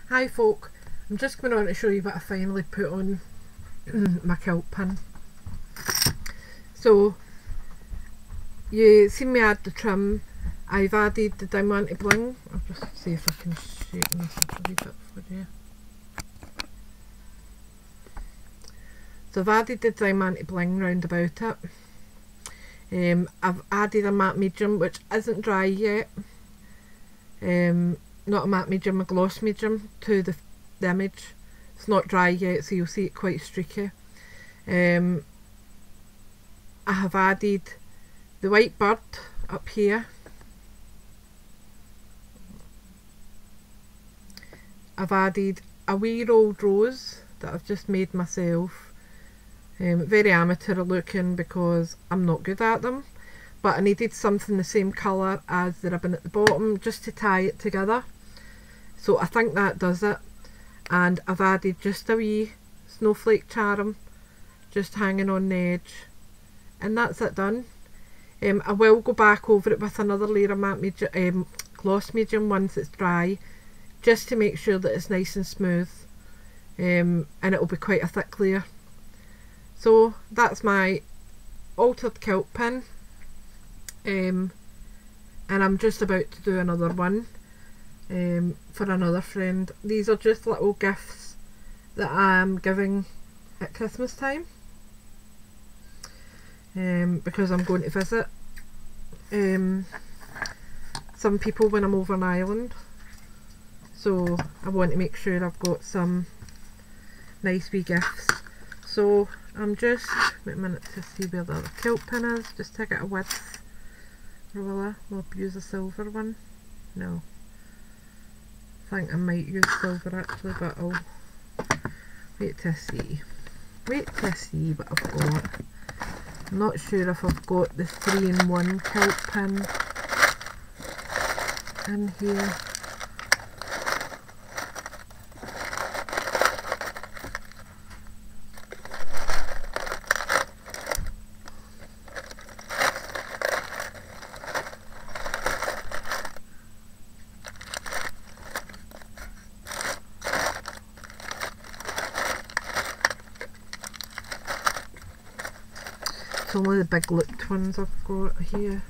Hi folk, I'm just going on to show you what I finally put on my kilt pin. So, you seen me add the trim. I've added the diamante bling. I'll just see if I can straighten this up a wee bit for you. So I've added the diamante bling round about it. I've added a matte medium which isn't dry yet. Not a matte medium, a gloss medium to the image. It's not dry yet, so you'll see it quite streaky. I have added the white bird up here. I've added a wee rolled rose that I've just made myself. Very amateur looking because I'm not good at them, but I needed something the same colour as the ribbon at the bottom just to tie it together. So I think that does it. And I've added just a wee snowflake charm just hanging on the edge, and that's it done. I will go back over it with another layer of matte medium, gloss medium once it's dry, just to make sure that it's nice and smooth, and it'll be quite a thick layer. So that's my altered kilt pin, and I'm just about to do another one for another friend. These are just little gifts that I'm giving at Christmas time, because I'm going to visit some people when I'm over in Ireland, so I want to make sure I've got some nice wee gifts. So I'm just, wait a minute to see where the other kilt pin is, just to get a width. Or will I? Will I use a silver one? No. I think I might use silver actually, but I'll wait to see. Wait to see what I've got. I'm not sure if I've got the 3-in-1 kilt pin in here. It's only the big looped ones I've got here.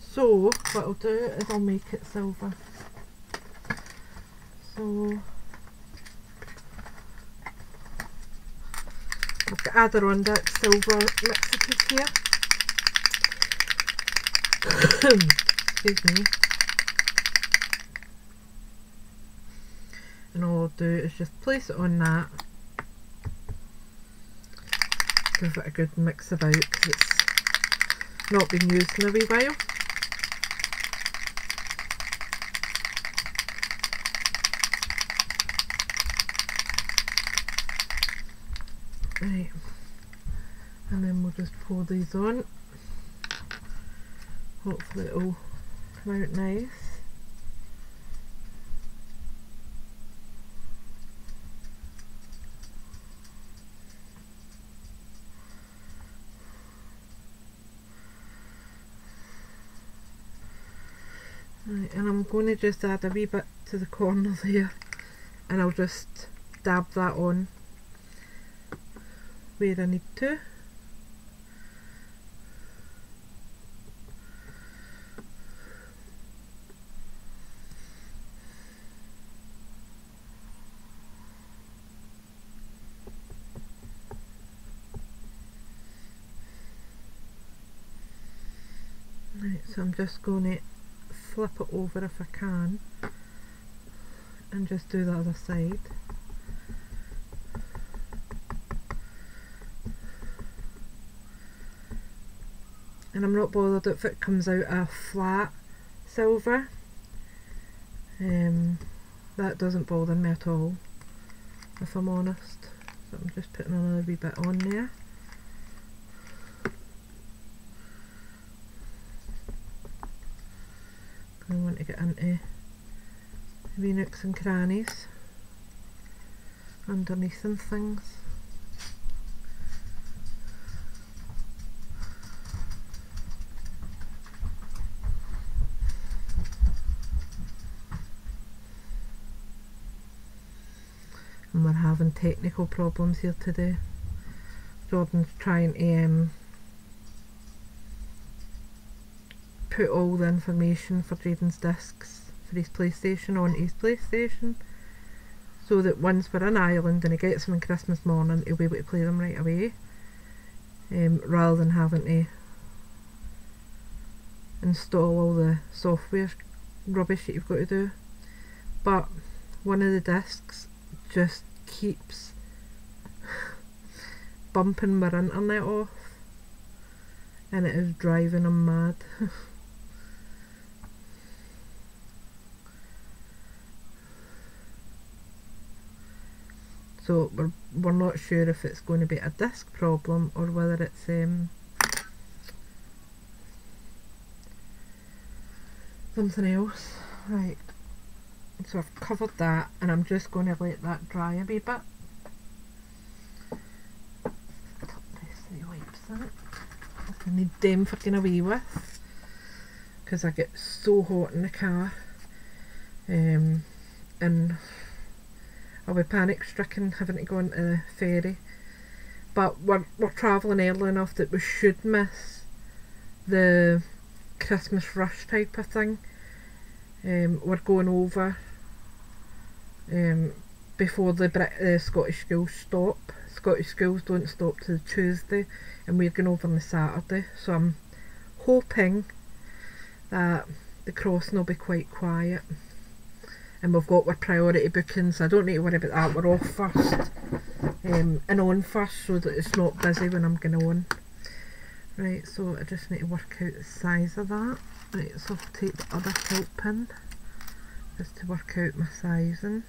So what I'll do is I'll make it silver. So I've got Adirondack silver mixes here. Excuse me. And all I'll do is just place it on that. Give it a good mix about because it's not been used in a wee while. Right, and then we'll just pour these on. Hopefully it'll come out nice. Right, and I'm going to just add a wee bit to the corner there, and I'll just dab that on where I need to. Right, so I'm just going to flip it over if I can and just do the other side. And I'm not bothered if it comes out a flat silver, that doesn't bother me at all, if I'm honest. So I'm just putting another wee bit on there. I want to get into wee nooks and crannies underneath and things. and we're having technical problems here today. Jordan's trying to put all the information for Jaden's discs for his PlayStation onto his PlayStation, so that once we're in Ireland and he gets them on Christmas morning, he'll be able to play them right away, rather than having to install all the software rubbish that you've got to do. But one of the discs just keeps bumping my internet off, and it is driving him mad. So we're not sure if it's going to be a disc problem or whether it's something else. Right, so I've covered that, and I'm just going to let that dry a wee bit. Press the wipes in it. I need them for getting away with, because I get so hot in the car, and I'll be panic stricken having to go into the ferry. But we're travelling early enough that we should miss the Christmas rush type of thing. We're going over before the Scottish schools stop. Scottish schools don't stop till Tuesday, and we're going over on the Saturday, so I'm hoping that the crossing will be quite quiet, and we've got our priority bookings, so I don't need to worry about that. We're off first and on first, so that it's not busy when I'm going on. Right, so I just need to work out the size of that. Right, so I'll take the other Kilt pin just to work out my sizing.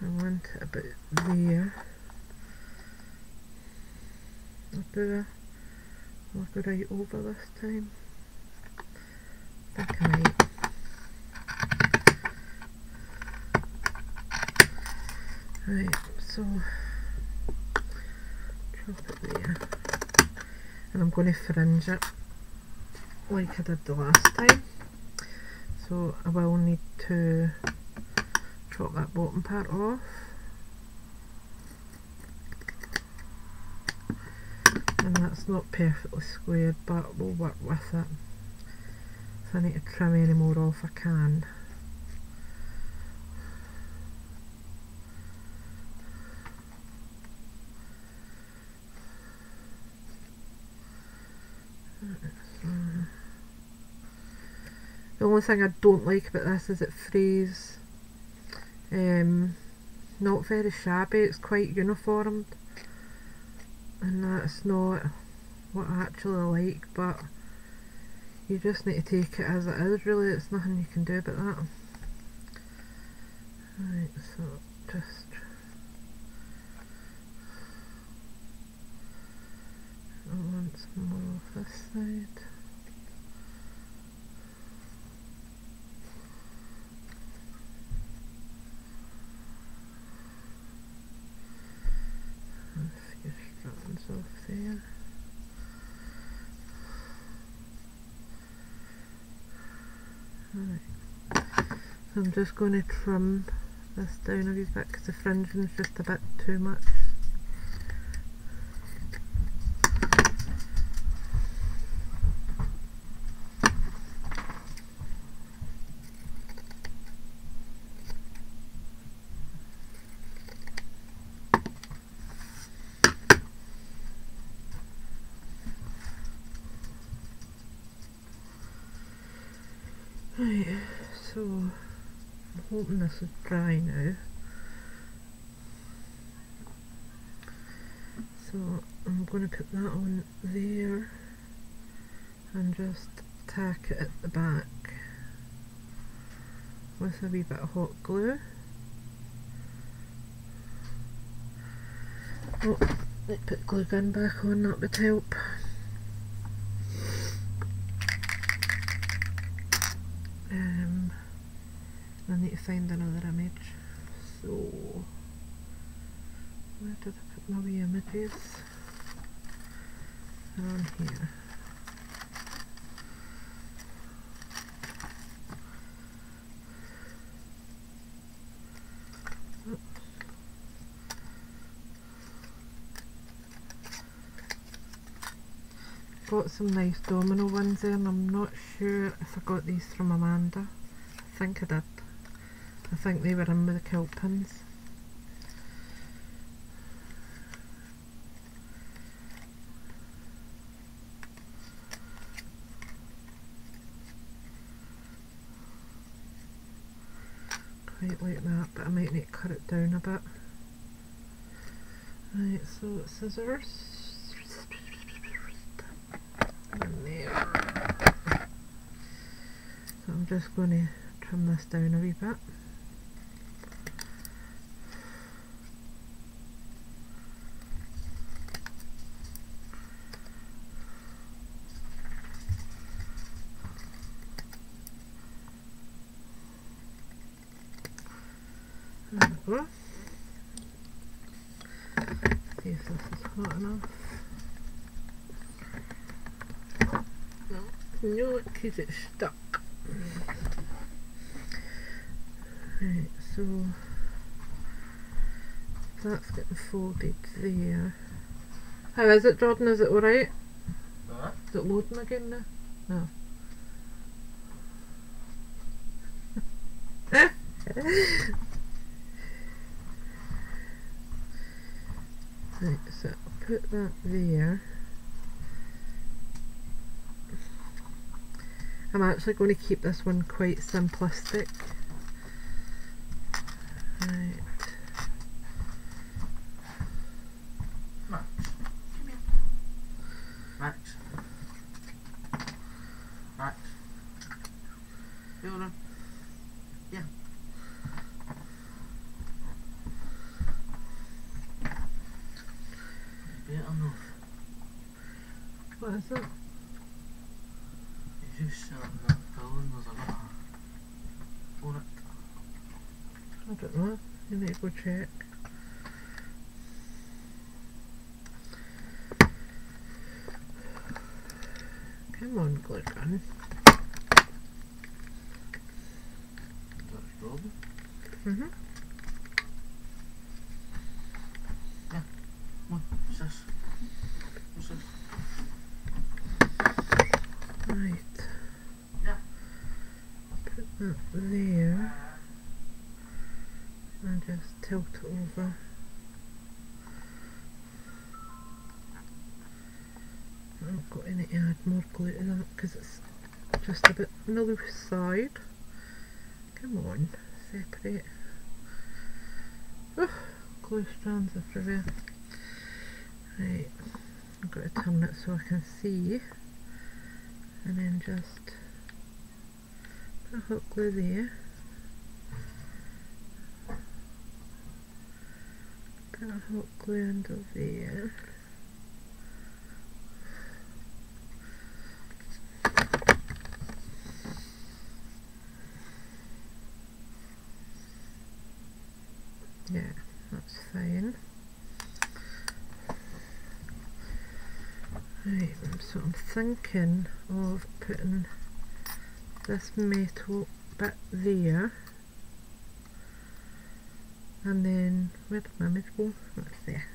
I want it about there. I'll go right over this time. I think I might. Right, so drop it there, and I'm going to fringe it like I did the last time, so I will need to chop that bottom part off, and that's not perfectly squared, but we'll work with it. If I need to trim any more off, I can. The only thing I don't like about this is it frays not very shabby, it's quite uniformed, and that's not what I actually like, but you just need to take it as it is, really. It's nothing you can do about that. Right, so just I want some more off this side. A few strands off there. Right. So I'm just going to trim this down a wee bit because the fringing is just a bit too much. Right, so I'm hoping this is dry now. So I'm going to put that on there and just tack it at the back with a wee bit of hot glue. Oh, let's put glue gun back on, that would help. I need to find another image. So, where did I put my wee images? They're on here. Oops. got some nice domino ones there, and I'm not sure if I got these from Amanda. I think I did. I think they were in with the Kilt pins. Quite like that, but I might need to cut it down a bit. Right, so scissors. And there. So I'm just going to trim this down a wee bit. There we go. See if this is hot enough. No, because it's stuck. Right, so that's getting folded there. How is it, Jordan? Is it alright? Is it loading again now? No. Right, so I'll put that there. I'm actually going to keep this one quite simplistic. Right. Max. Max. Max. Fiona. Yeah. Better enough. What is it? You just sat in that building, there's a lot on it. I don't know. You need to go check. Come on, glue gun. That's Robin. Mm-hmm. Yeah. What? What's this? What's this? Right. Yeah. Put that there. And just tilt it over. I'm going to add more glue to that because it's just a bit on the loose side. Come on, separate. Oh, glue strands everywhere. Right, I've got to turn it so I can see. And then just put hot glue there. Put hot glue under there. Yeah, that's fine. Right, so I'm thinking of putting this metal bit there, and then where did my image go? That's there.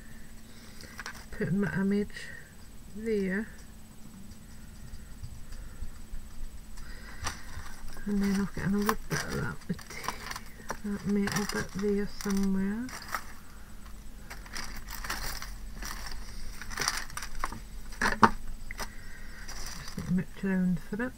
Putting my image there, and then I'll get another bit of that metal bit there somewhere. Mooch around for it.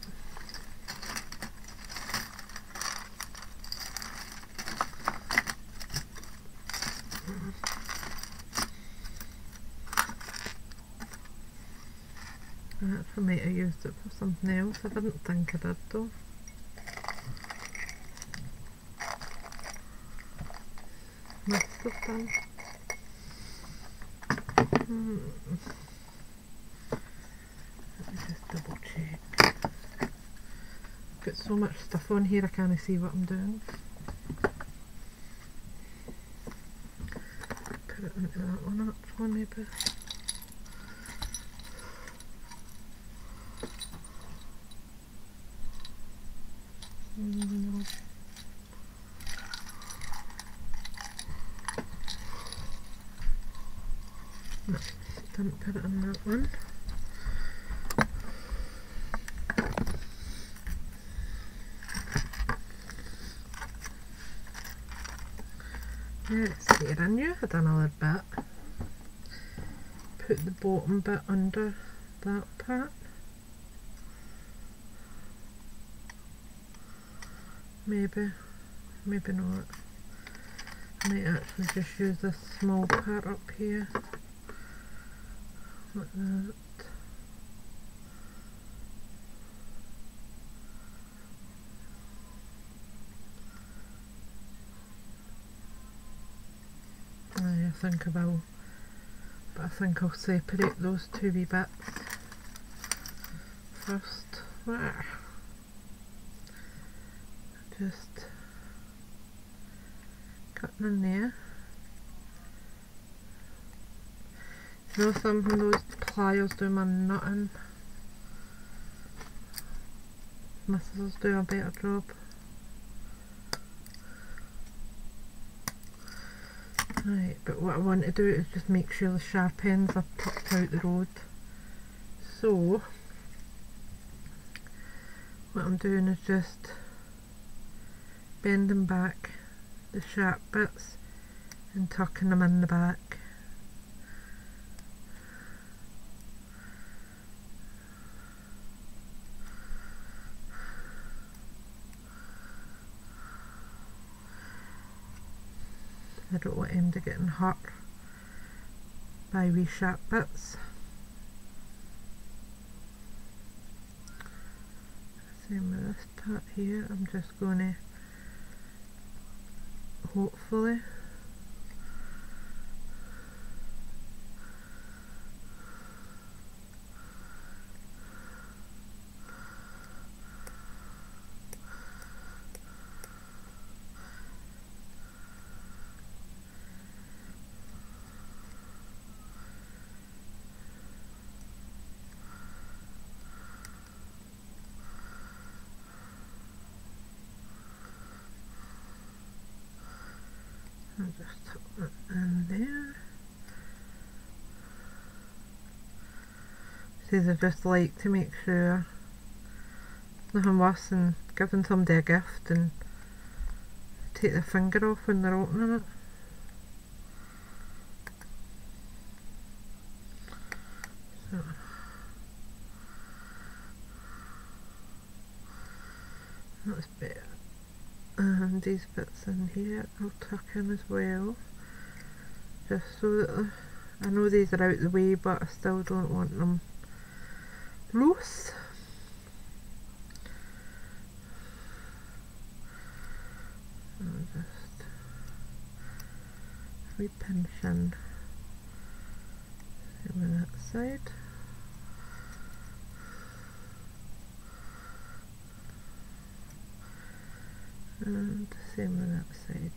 I might have used it for something else. I didn't think I did though. Must have done. Let me just double check. Got so much stuff on here I can't see what I'm doing. Put it into that one actually maybe. No, didn't put it in that one. Let's see, I knew I had another bit. Put the bottom bit under that part. Maybe not. I might actually just use this small part up here. Like that. I think I will, but I think I'll separate those two wee bits first. There. Just cutting in there. You know something, those pliers do my nutting. My scissors do a better job. Right, but what I want to do is just make sure the sharp ends are tucked out the road. So, what I'm doing is just bending back the sharp bits and tucking them in the back. I don't want him to get hurt by wee sharp bits. Same with this part here. I'm just going to hopefully I'll just tuck that in there. See, I just like to make sure nothing worse than giving somebody a gift and take their finger off when they're opening it. So that's better. And these bits in here I'll tuck in as well, just so that I know these are out the way, but I still don't want them loose. I'll just re-pinch in on that side. And same on that side.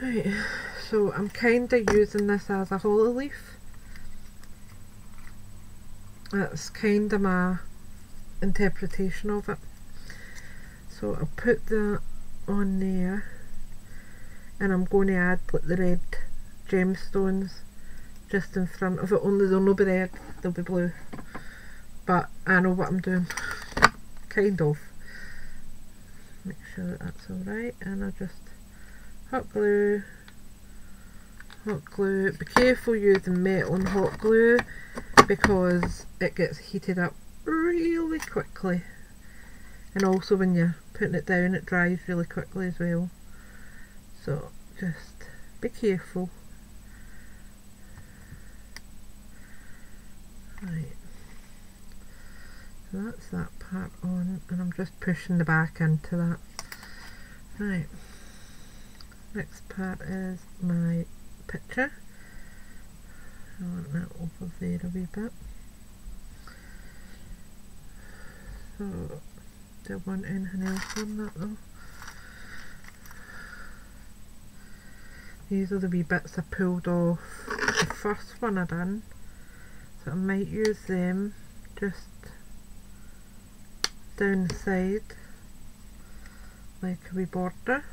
Right, so I'm kind of using this as a holly leaf. That's kind of my interpretation of it. So I'll put that on there, and I'm going to add like the red gemstones just in front of it, only they'll not be red, they'll be blue, but I know what I'm doing, kind of. Make sure that that's alright, and I just hot glue, be careful using metal and hot glue because it gets heated up really quickly, and also when you're putting it down it dries really quickly as well, so just be careful. Right, so that's that part on, and I'm just pushing the back into that. Right, next part is my picture. I want that over there a wee bit. So, do I want anything else on that though? These are the wee bits I pulled off the first one I done. So I might use them just down the side like a wee border.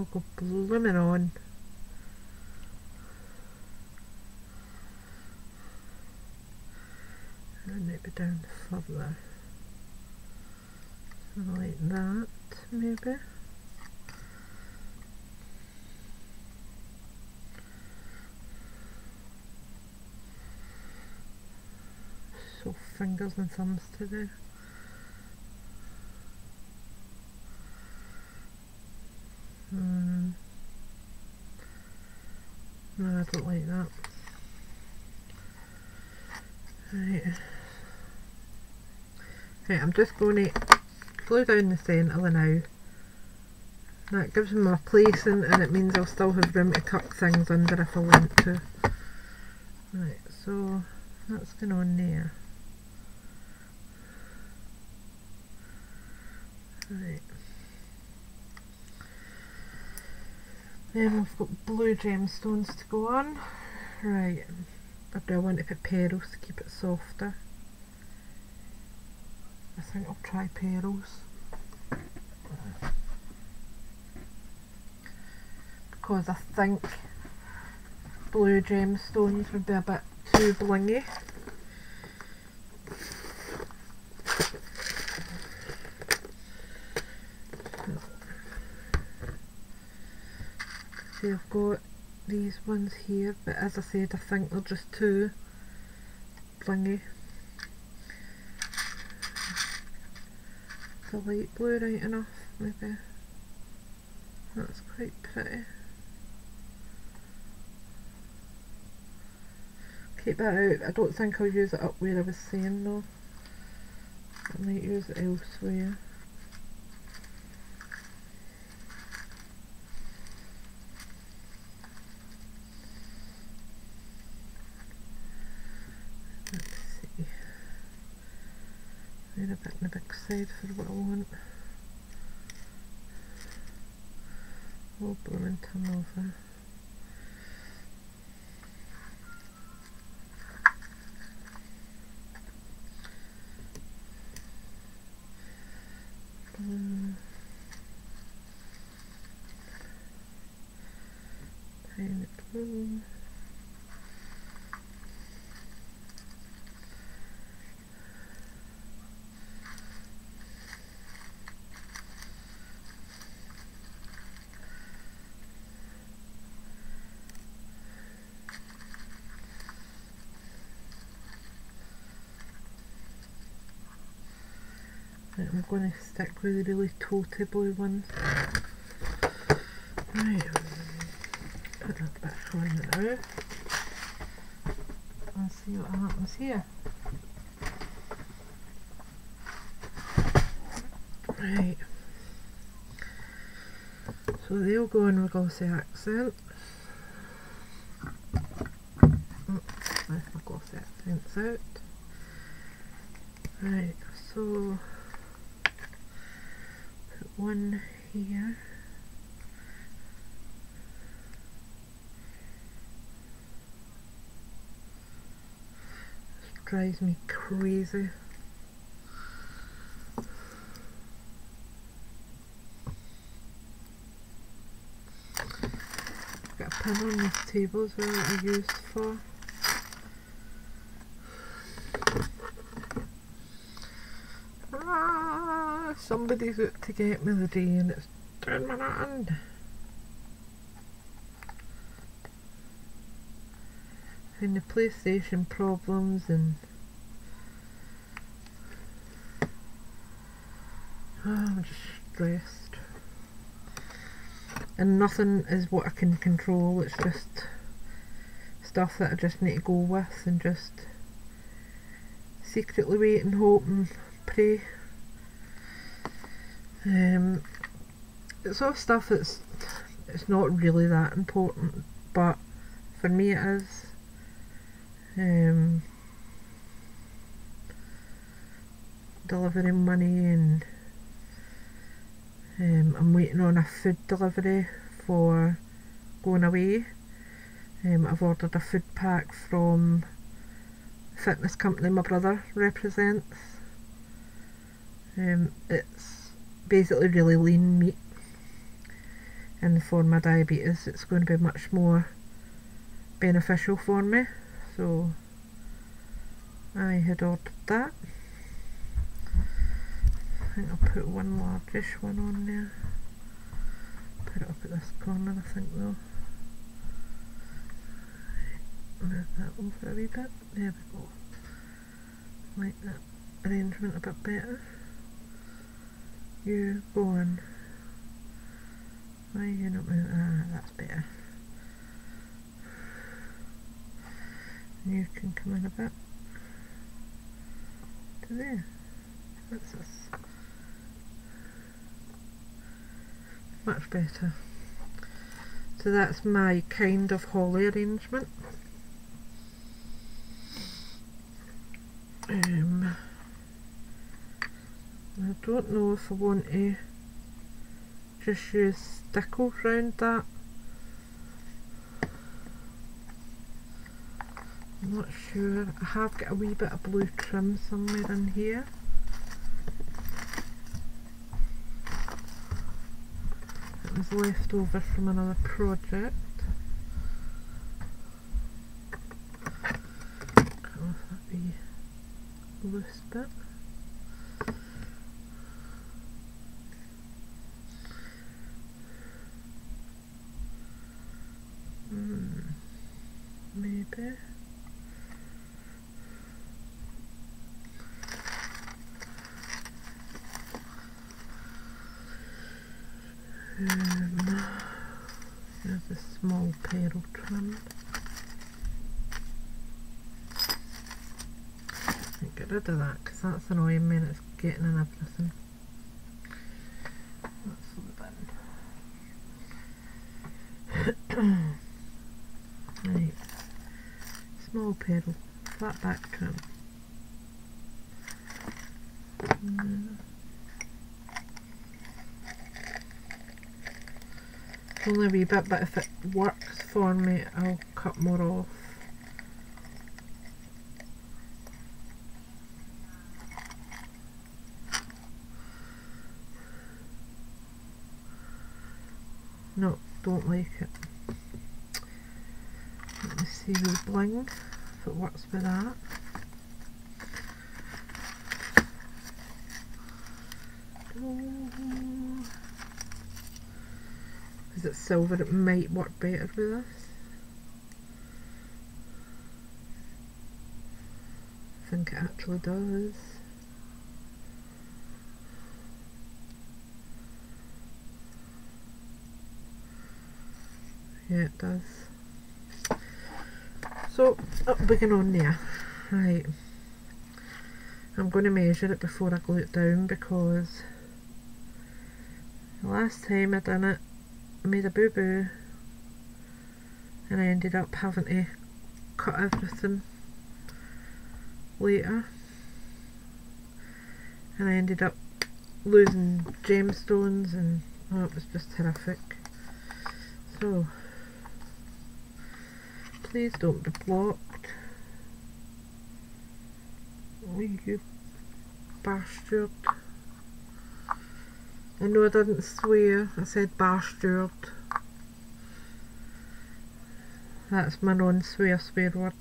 I'll go blooming on. And maybe down further. Like that, maybe. So fingers and thumbs today. No, I don't like that. Right. Right, I'm just going to glue down the centre now. That gives me my placing, and it means I'll still have room to tuck things under if I want to. Right, so that's going on there. Right. Then we've got blue gemstones to go on. Right, or do I want to put pearls to keep it softer? I think I'll try pearls. Because I think blue gemstones would be a bit too blingy. See, I've got these ones here, but as I said, I think they're just too blingy. The light blue right enough, maybe. That's quite pretty. Keep that out. I don't think I'll use it up where I was saying though. I might use it elsewhere. Let's see. Need a bit on the big side for what I want. Oh, blooming turn over. Tiny blue. Right, I'm going to stick with the really toty blue ones. Right, put that back on now. And see what happens here. Right, so they'll go in with glossy accent. Left my glossy accents out. Right, so put one here. This drives me crazy. Got a pin on this table as well that I used for. Somebody's out to get me the day and it's down my hand. And the PlayStation problems and I'm just stressed. And nothing is what I can control, it's just stuff that I just need to go with and just secretly wait and hope and pray. It's all stuff that's it's not really that important, but for me it is. Delivering money and I'm waiting on a food delivery for going away. I've ordered a food pack from the fitness company my brother represents. It's basically really lean meat. and for my diabetes it's going to be much more beneficial for me, so I had ordered that. I think I'll put one largish one on there. Put it up at this corner, I think, though. Move that over a wee bit. There we go. Like that arrangement a bit better. You go on. Why are you not moving? Ah, that's better. You can come in a bit to there. What's this? Much better. So that's my kind of holly arrangement. I don't know if I want to just use stickles round that. I'm not sure. I have got a wee bit of blue trim somewhere in here. It was left over from another project. Cut off that wee loose bit. Maybe. There's a small pearl trim. Get rid of that because that's annoying me and it's getting in everything. That's the bin. Right. Small pearl, flat back trim. Only a wee bit, but if it works for me, I'll cut more off. No, don't like it. Let me see the bling, if it works with that. Because it's silver, it might work better with this. I think it actually does. Yeah, it does. So, up we go on there. Right. I'm going to measure it before I glue it down because the last time I done it, I made a boo-boo and I ended up having to cut everything later, and I ended up losing gemstones and oh, it was just horrific. So please don't be blocked. Oh, you bastard. I know I didn't swear, I said bastard. That's my non-swear word.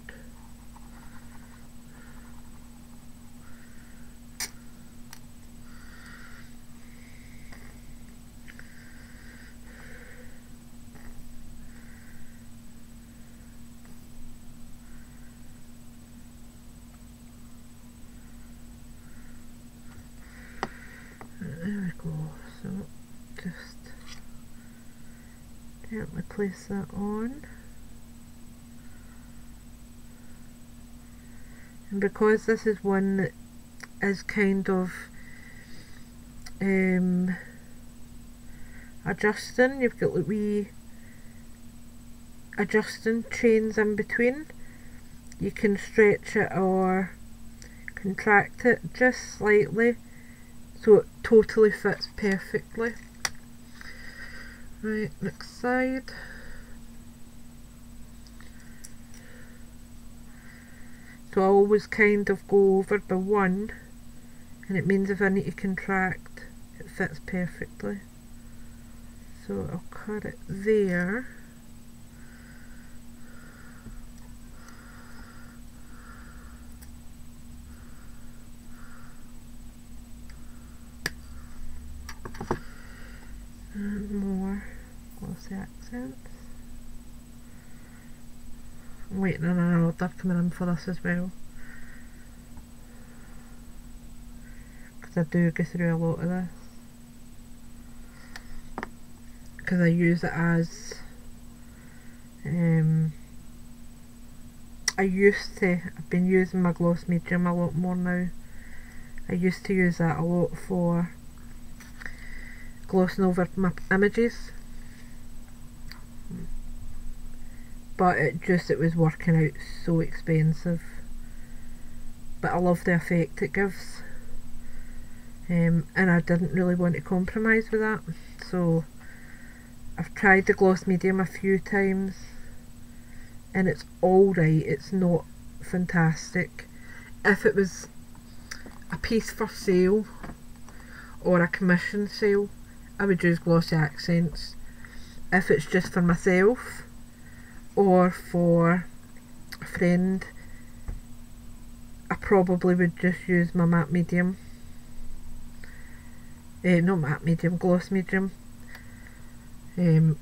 There we go, so just gently place that on. And because this is one that is kind of adjusting, you've got like wee adjusting chains in between, you can stretch it or contract it just slightly so it totally fits perfectly. Right, next side. So I always kind of go over the one, and it means if I need to contract, it fits perfectly. So I'll cut it there. And more glossy accents. I'm waiting on an order coming in for this as well, because I do go through a lot of this, because I use it as I've been using my gloss medium a lot more now. I used to use that a lot for glossing over my images, but it was working out so expensive. But I love the effect it gives, and I didn't really want to compromise with that, so I've tried the gloss medium a few times and it's alright. It's not fantastic. If it was a piece for sale or a commission sale, I would use glossy accents. If it's just for myself or for a friend, I probably would just use my matte medium. Not matte medium, gloss medium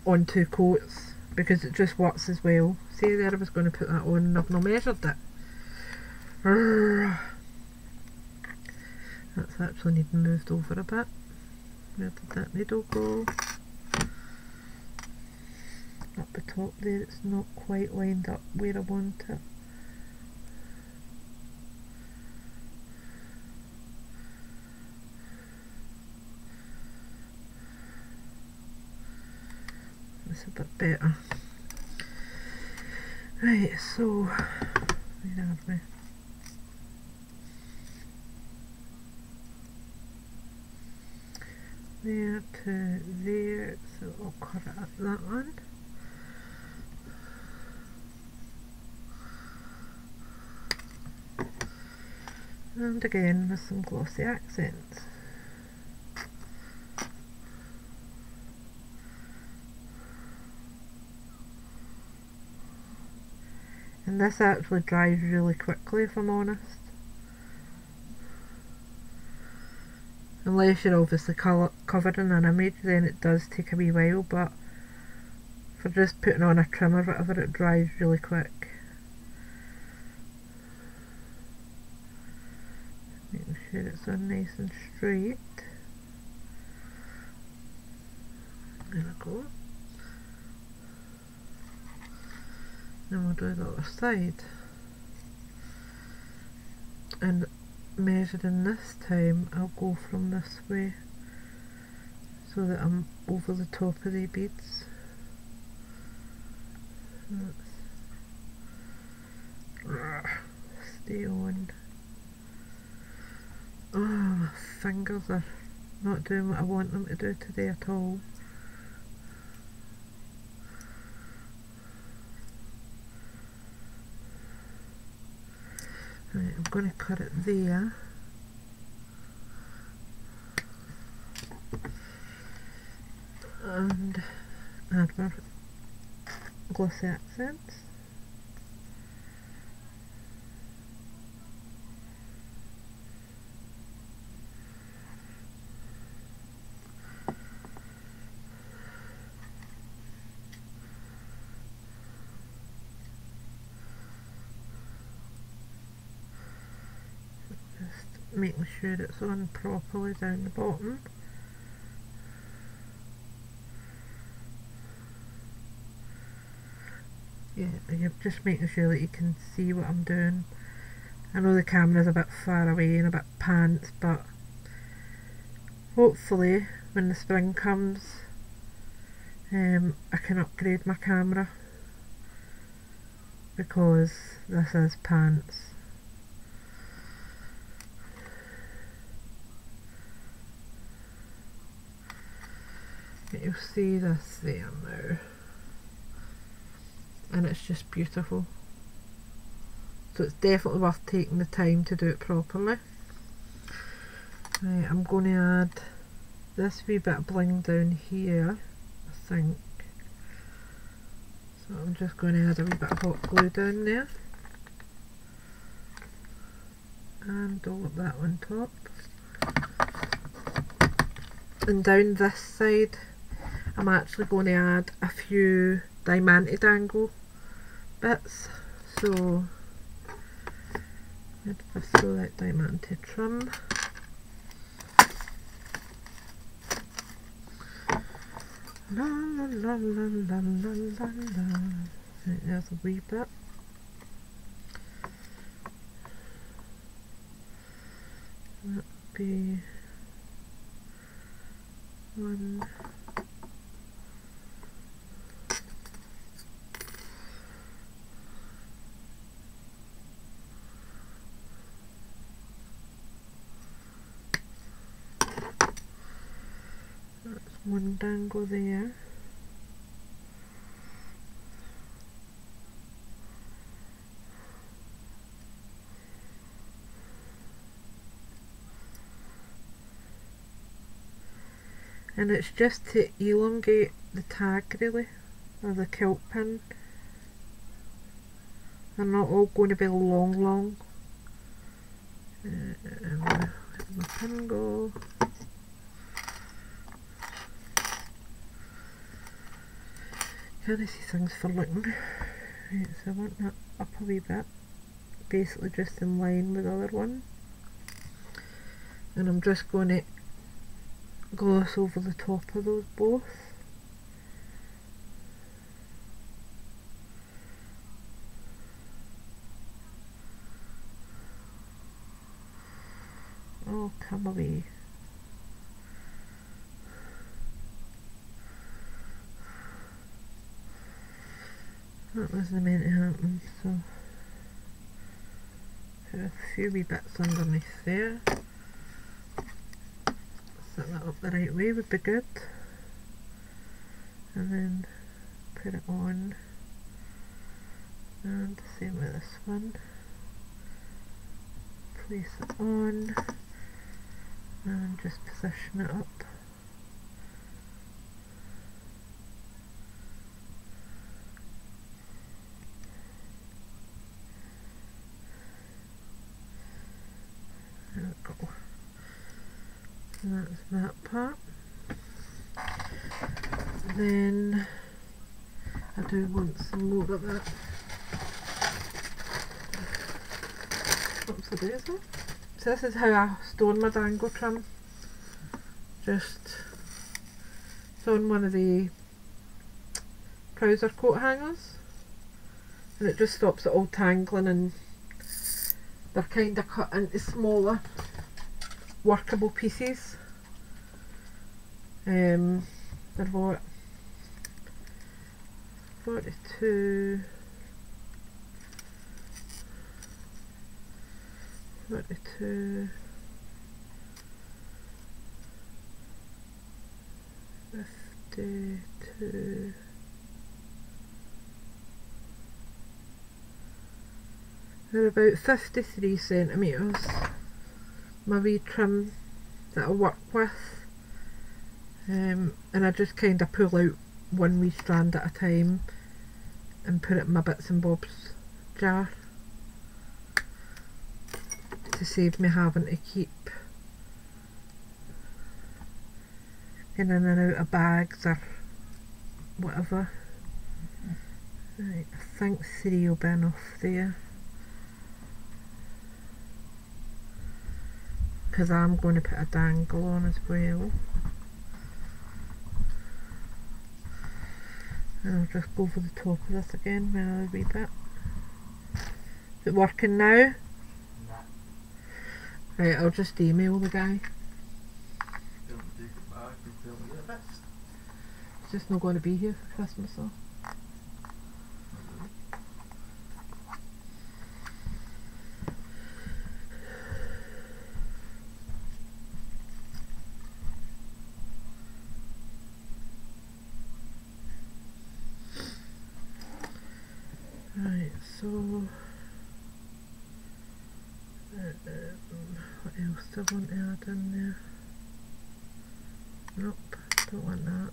on 2 coats, because it just works as well. See there, I was going to put that on and I've not measured it. That's actually needing moved over a bit. Where did that needle go? Up the top there, it's not quite lined up where I want it. It's a bit better. Right, so where are we? There to there, so I'll cut it at that one. And again with some glossy accents. And this actually dries really quickly, if I'm honest. Unless you're obviously covering an image, then it does take a wee while, but for just putting on a trim or whatever, it dries really quick. Making sure it's on nice and straight. There we go. Then we'll do the other side. And measuring this time, I'll go from this way so that I'm over the top of the beads. Stay on. Oh, my fingers are not doing what I want them to do today at all. Right, I'm going to cut it there. And add more glossy accents. Making sure it's on properly down the bottom. Yeah, you're just making sure that you can see what I'm doing. I know the camera's a bit far away and a bit pants, but hopefully when the spring comes I can upgrade my camera, because this is pants. You'll see this there now, and it's just beautiful. So it's definitely worth taking the time to do it properly. Right, I'm going to add this wee bit of bling down here. I think. So I'm just going to add a wee bit of hot glue down there and dollop that on top. And down this side I'm actually going to add a few diamante dangle bits. So where did I throw that diamante trim? La la la la la la la la. Right, there's a wee bit. That would be one. That's one dangle there. And it's just to elongate the tag really, or the kilt pin. They're not all going to be long. Where did my pin go? Can't see things for looking. Right, so I want that up a wee bit, basically just in line with the other one. And I'm just going to gloss over the top of those both. Oh, come away. That wasn't meant to happen, so put a few wee bits underneath there. Set that up the right way would be good. And then put it on. And the same with this one. Place it on. And just position it up. There we go. And that's that part. Then I do want some more of that. What's the daisy? So this is how I store my dangle trim. Just it's on one of the trouser coat hangers, and it just stops it all tangling, and they're kind of cut into smaller workable pieces. They're what, 42, 52, 52, they're about 53 centimetres, my wee trim that I work with, and I just kind of pull out one wee strand at a time and put it in my bits and bobs jar to save me having to keep in and out of bags or whatever. Right, I think 3 will be enough there, because I'm going to put a dangle on as well. And I'll just go over the top of this again with another wee bit. Is it working now? Right, I'll just email the guy. It's just not going to be here for Christmas though. Right, so what else do I want to add in there? Nope, don't want that.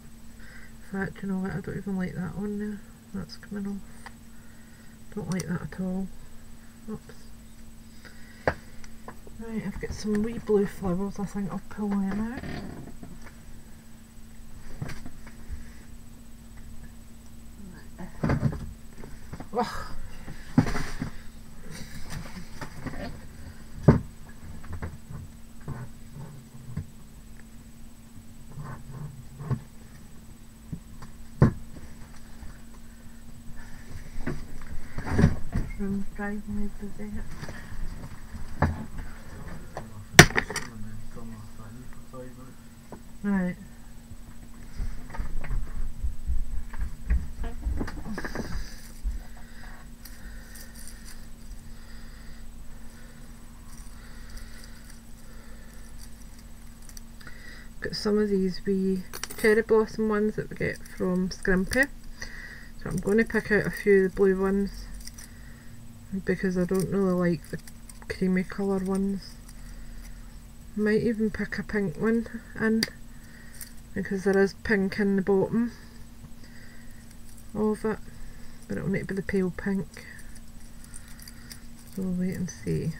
In fact, you know what, I don't even like that on there. That's coming off. Don't like that at all. Oops. Right, I've got some wee blue flowers. I think I'll pull them out. Oh. Room driving me busy. Right. Got some of these wee cherry blossom ones that we get from Scrimpy. So I'm going to pick out a few of the blue ones because I don't really like the creamy colour ones. Might even pick a pink one in because there is pink in the bottom of it, but it'll need to be the pale pink, so we'll wait and see.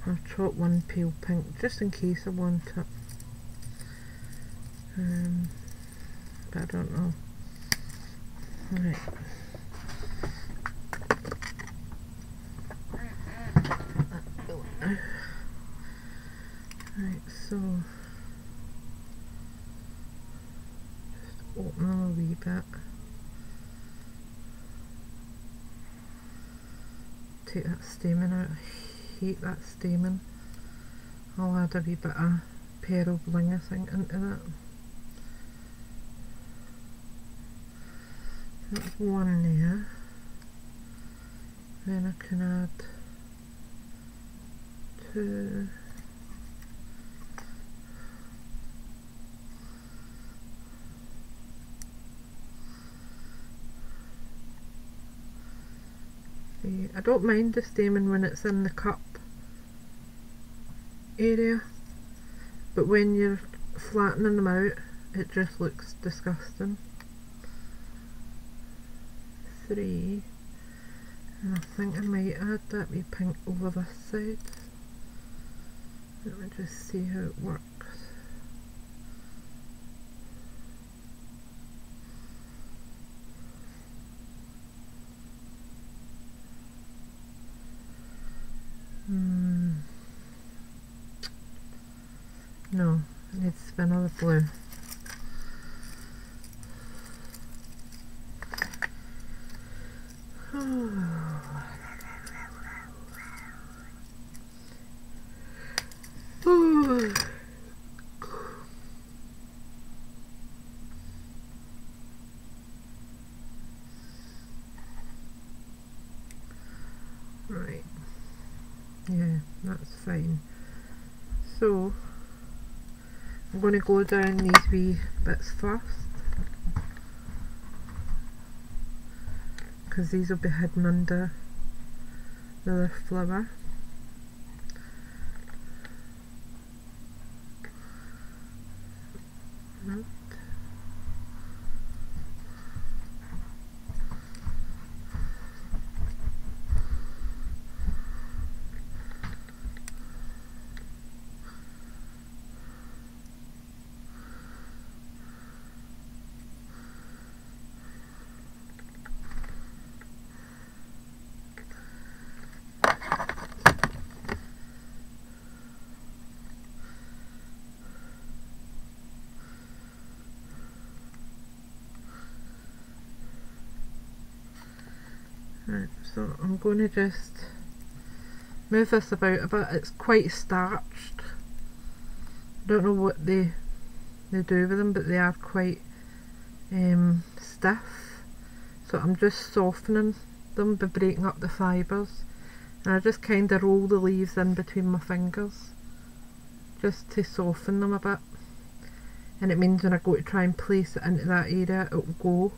I'll chop one pale pink just in case I want it, but I don't know. Right. Right, so just open them a wee bit. Take that stamen out. I hate that stamen. I'll add a wee bit of pearl bling, I think, into that. That's one there. Then I can add two. See, I don't mind the stamen when it's in the cup area, but when you're flattening them out it just looks disgusting. 3, and I think I might add that wee pink over this side. Let me just see how it works. No, it needs to be another blue. Right, yeah, that's fine. So I'm going to go down these wee bits first because these will be hidden under the other flower. Right, so I'm going to just move this about a bit. It's quite starched. I don't know what they do with them, but they are quite stiff. So I'm just softening them by breaking up the fibres, and I just kind of roll the leaves in between my fingers just to soften them a bit. and it means when I go to try and place it into that area it will go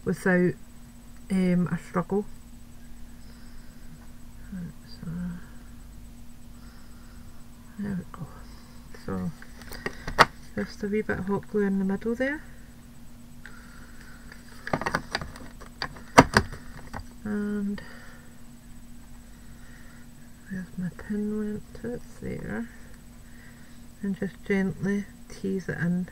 without a struggle. So there we go. So just a wee bit of hot glue in the middle there, and where's my pin went to? It's there, and just gently tease it in.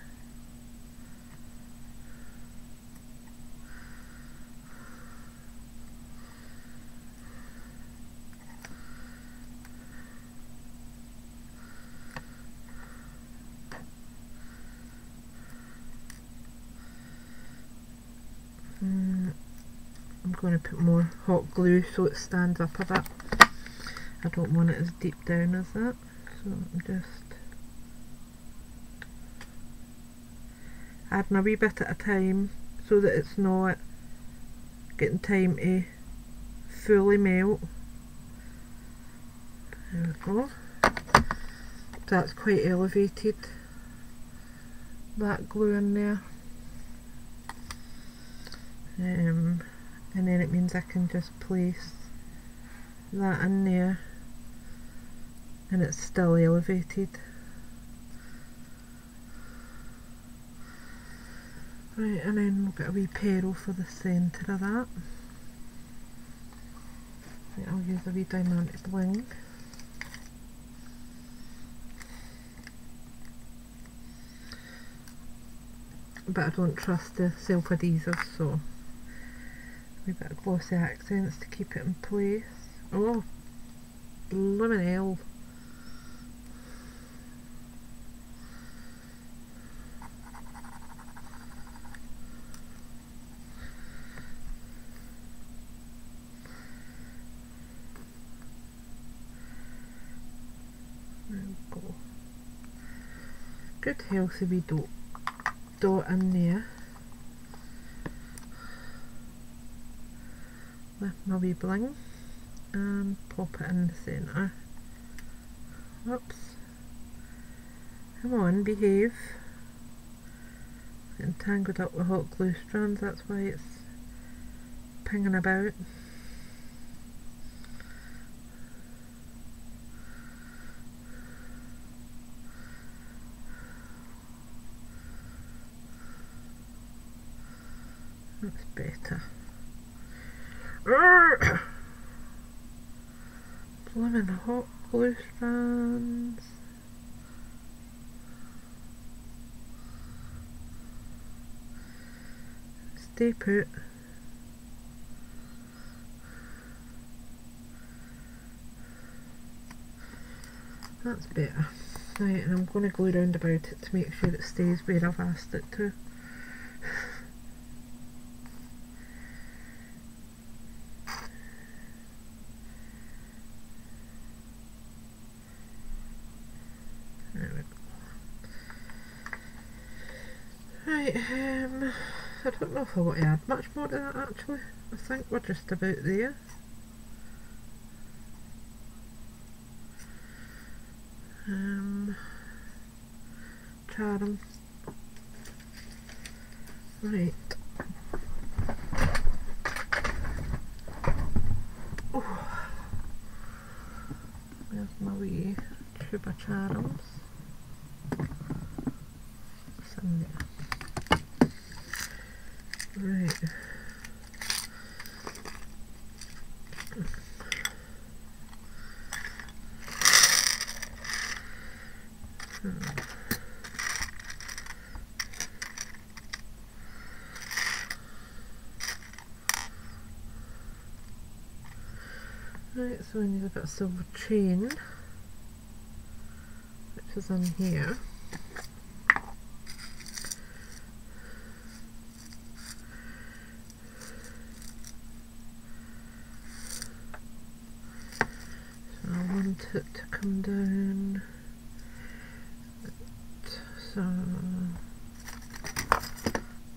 I'm going to put more hot glue so it stands up a bit. I don't want it as deep down as that, so I'm just adding a wee bit at a time so that it's not getting time to fully melt. There we go. That's quite elevated, that glue in there. And then it means I can just place that in there and it's still elevated. Right, and then we'll get a wee pearl for the centre of that. Right, I'll use a wee diamante bling. But I don't trust the self-adhesive, so a wee bit of glossy accents to keep it in place. Oh, blooming hell. There we go. Good healthy wee dot in there. With my wee bling and pop it in the centre. Whoops. Come on, behave. Getting tangled up with hot glue strands, that's why it's pinging about. That's better. Blooming hot glue strands. Stay put. That's better. Right, and I'm going to go round about it to make sure it stays where I've asked it to. Right, I don't know if I want to add much more to that actually. I think we're just about there. Charm. Right. Oh. There's my wee tube of charms. What's in there? Right. Right, so we need a bit of silver chain, which is in here. So I want it to come down at some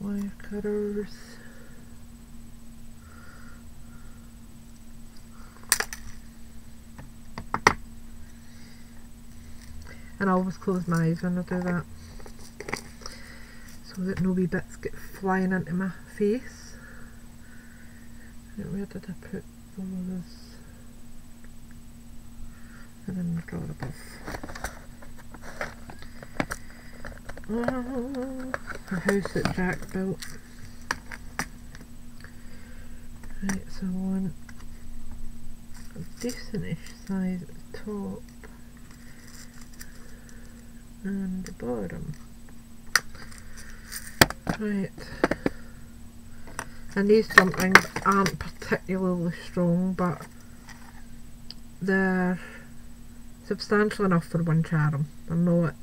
wire cutters. And I always close my eyes when I do that. so that no wee bits get flying into my face. Right, where did I put those? They're in the drawer above. Oh, the house that Jack built. Right, so I want a decentish size at the top and the bottom. Right, and these jump rings aren't particularly strong, but they're substantial enough for one charm. They're not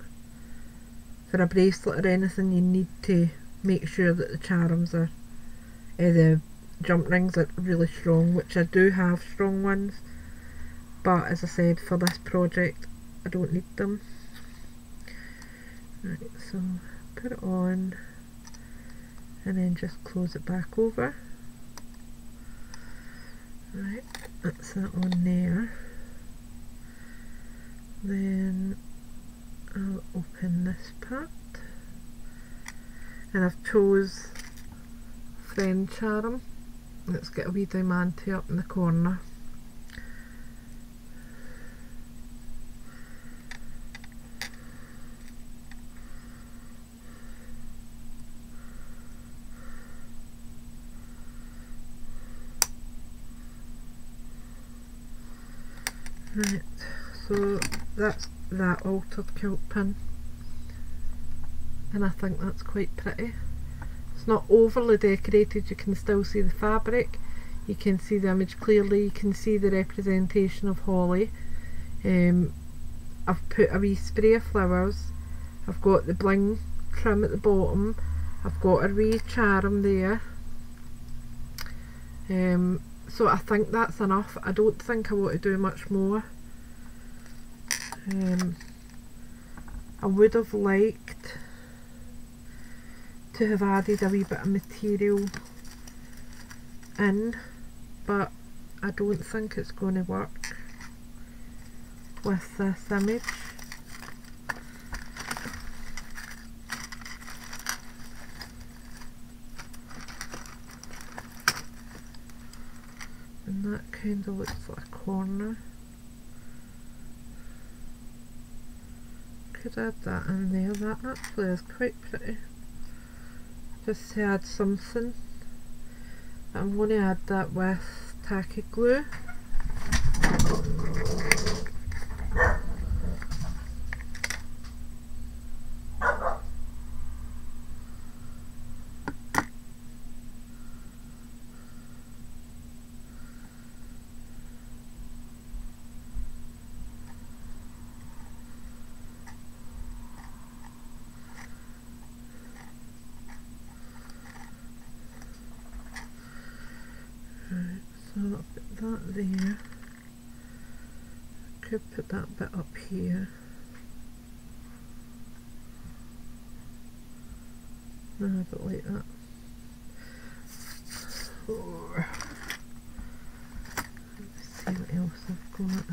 for a bracelet or anything. You need to make sure that the charms are, the jump rings are really strong, which I do have strong ones, but as I said, for this project I don't need them. Right, so put it on and then just close it back over. Right, that's that on there. Then I'll open this part, and I've chose Friend Charm. Let's get a wee diamante up in the corner. Right, so that's that altered kilt pin, and I think that's quite pretty. It's not overly decorated, you can still see the fabric, you can see the image clearly, you can see the representation of holly. I've put a wee spray of flowers, I've got the bling trim at the bottom, I've got a wee charm there. So I think that's enough. I don't think I want to do much more. I would have liked to have added a wee bit of material in, but I don't think it's going to work with this image. And that kind of looks like a corner. Could add that in there. That actually is quite pretty. Just to add something. I'm going to add that with tacky glue. So I'll put that there. Could put that bit up here. No, I don't like that. Oh. Let's see what else I've got.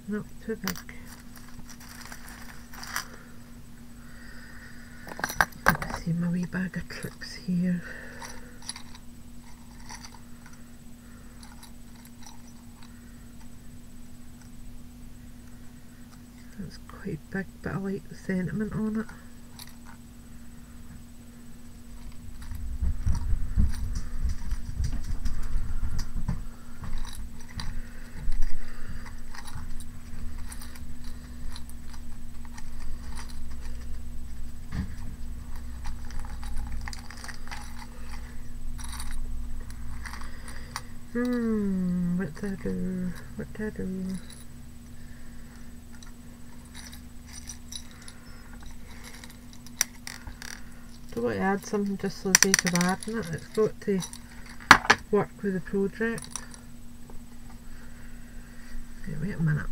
Not too big. Let's see my wee bag of tricks here. It's quite big, but I like the sentiment on it. What did I do? What did I do? Don't want to add something just for the sake of adding it. It's got to work with the project. Okay, wait a minute.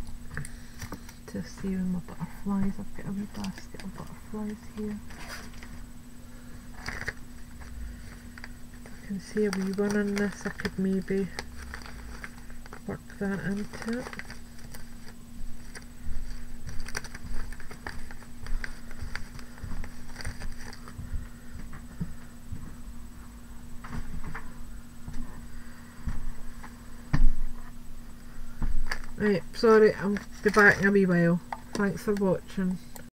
To see with my butterflies, I've got a wee basket of butterflies here. I can see a wee one in this. I could maybe work that into it. Right, sorry, I'll be back in a wee while. Thanks for watching.